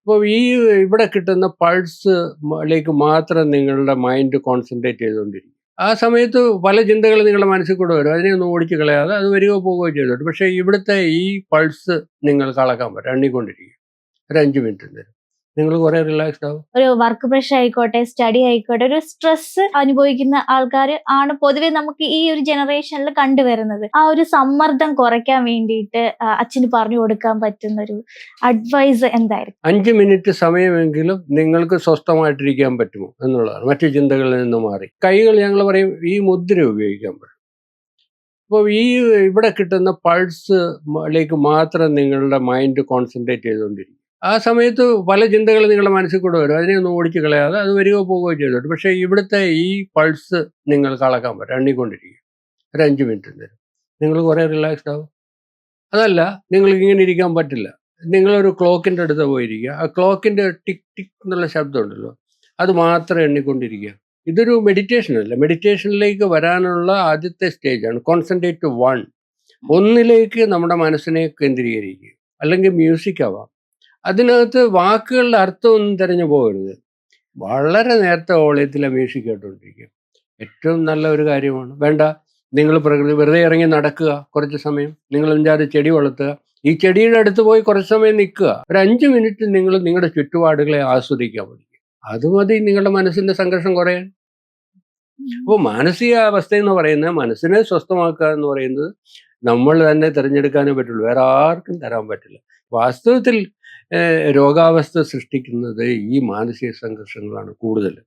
അപ്പോൾ ഇവിടെ കിട്ടുന്ന പൾസിലേക്ക് മാത്രം നിങ്ങളുടെ മൈൻഡ് കോൺസെൻട്രേറ്റ് ചെയ്തുകൊണ്ടിരിക്കും. ആ സമയത്ത് പല ചിന്തകൾ നിങ്ങളുടെ മനസ്സിൽ കൂടെ വരും. അതിനെ ഒന്നും ഓടിച്ച് കളയാതെ അത് വരികയോ പോവുകയോ ചെയ്തോട്ടെ. പക്ഷേ ഇവിടുത്തെ ഈ പൾസ് നിങ്ങൾക്ക് അളക്കാൻ പറ്റും. എണ്ണിക്കൊണ്ടിരിക്കും. ഒരു 5 മിനിറ്റ് നേരം നിങ്ങൾ കുറേ റിലാക്സ്ഡ് ആവും. ഒരു വർക്ക് പ്രഷർ ആയിക്കോട്ടെ, സ്റ്റഡി ആയിക്കോട്ടെ, ഒരു സ്ട്രെസ് അനുഭവിക്കുന്ന ആൾക്കാർ ആണ് പൊതുവെ നമുക്ക് ഈ ഒരു ജനറേഷനിൽ കണ്ടുവരുന്നത്. ആ ഒരു സമ്മർദ്ദം കുറയ്ക്കാൻ വേണ്ടിയിട്ട് അച്ഛന് പറഞ്ഞു കൊടുക്കാൻ പറ്റുന്ന ഒരു അഡ്വൈസ് എന്തായിരിക്കും? 5 മിനിറ്റ് സമയമെങ്കിലും നിങ്ങൾക്ക് സ്വസ്ഥമായിട്ടിരിക്കാൻ പറ്റുമോ എന്നുള്ളതാണ്. മറ്റു ചിന്തകളിൽ നിന്ന് മാറി കൈകൾ ഞങ്ങൾ പറയും ഈ മുദ്ര ഉപയോഗിക്കാൻ പറ്റും. അപ്പോൾ ഇവിടെ കിട്ടുന്ന പൾസിലേക്ക് മാത്രം നിങ്ങളുടെ മൈൻഡ് കോൺസെൻട്രേറ്റ് ചെയ്തുകൊണ്ടിരിക്കും. ആ സമയത്ത് പല ചിന്തകൾ നിങ്ങളുടെ മനസ്സിൽ കൂടെ വരും. അതിനെ ഒന്നും ഓടിച്ച് കളയാതെ അത് വരികയോ പോവുകയോ ചെയ്തോട്ടെ. പക്ഷേ ഇവിടുത്തെ ഈ പൾസ് നിങ്ങൾക്ക് അളക്കാൻ പറ്റും. എണ്ണിക്കൊണ്ടിരിക്കും. ഒരു 5 മിനിറ്റ് നേരം നിങ്ങൾ കുറേ റിലാക്സ്ഡ് ആവും. അതല്ല നിങ്ങൾക്ക് ഇങ്ങനെ ഇരിക്കാൻ പറ്റില്ല. നിങ്ങളൊരു ക്ലോക്കിൻ്റെ അടുത്ത് പോയിരിക്കുക. ആ ക്ലോക്കിൻ്റെ ടിക് ടിക് എന്നുള്ള ശബ്ദം ഉണ്ടല്ലോ, അത് മാത്രം എണ്ണിക്കൊണ്ടിരിക്കുക. ഇതൊരു മെഡിറ്റേഷൻ അല്ല. മെഡിറ്റേഷനിലേക്ക് വരാനുള്ള ആദ്യത്തെ സ്റ്റേജാണ്. കോൺസെൻട്രേറ്റ് ടു ഒന്നിലേക്ക് നമ്മുടെ മനസ്സിനെ കേന്ദ്രീകരിക്കുക. അല്ലെങ്കിൽ മ്യൂസിക് ആവാം. അതിനകത്ത് വാക്കുകളുടെ അർത്ഥമൊന്നും തിരഞ്ഞു പോകരുത്. വളരെ നേരത്തെ വോളിയത്തിലെ മ്യൂസിക് കേട്ടുകൊണ്ടിരിക്കുക. ഏറ്റവും നല്ല ഒരു കാര്യമാണ്. വേണ്ട, നിങ്ങൾ പ്രകൃതി വെറുതെ ഇറങ്ങി നടക്കുക. കുറച്ച് സമയം നിങ്ങൾ 5-6 ചെടി വളർത്തുക. ഈ ചെടിയുടെ അടുത്ത് പോയി കുറച്ച് സമയം നിൽക്കുക. ഒരു 5 മിനിറ്റ് നിങ്ങൾ നിങ്ങളുടെ ചുറ്റുപാടുകളെ ആസ്വദിക്കാൻ പഠിക്കുക. അത് മതി നിങ്ങളുടെ മനസ്സിൻ്റെ സംഘർഷം കുറയാൻ. അപ്പോൾ മാനസികാവസ്ഥ എന്ന് പറയുന്നത്, മനസ്സിനെ സ്വസ്ഥമാക്കുക എന്ന് പറയുന്നത് നമ്മൾ തന്നെ തിരഞ്ഞെടുക്കാനേ പറ്റുള്ളൂ. വേറെ ആർക്കും തരാൻ പറ്റില്ല. വാസ്തവത്തിൽ രോഗാവസ്ഥ സൃഷ്ടിക്കുന്നത് ഈ മാനസിക സംഘർഷങ്ങളാണ് കൂടുതൽ.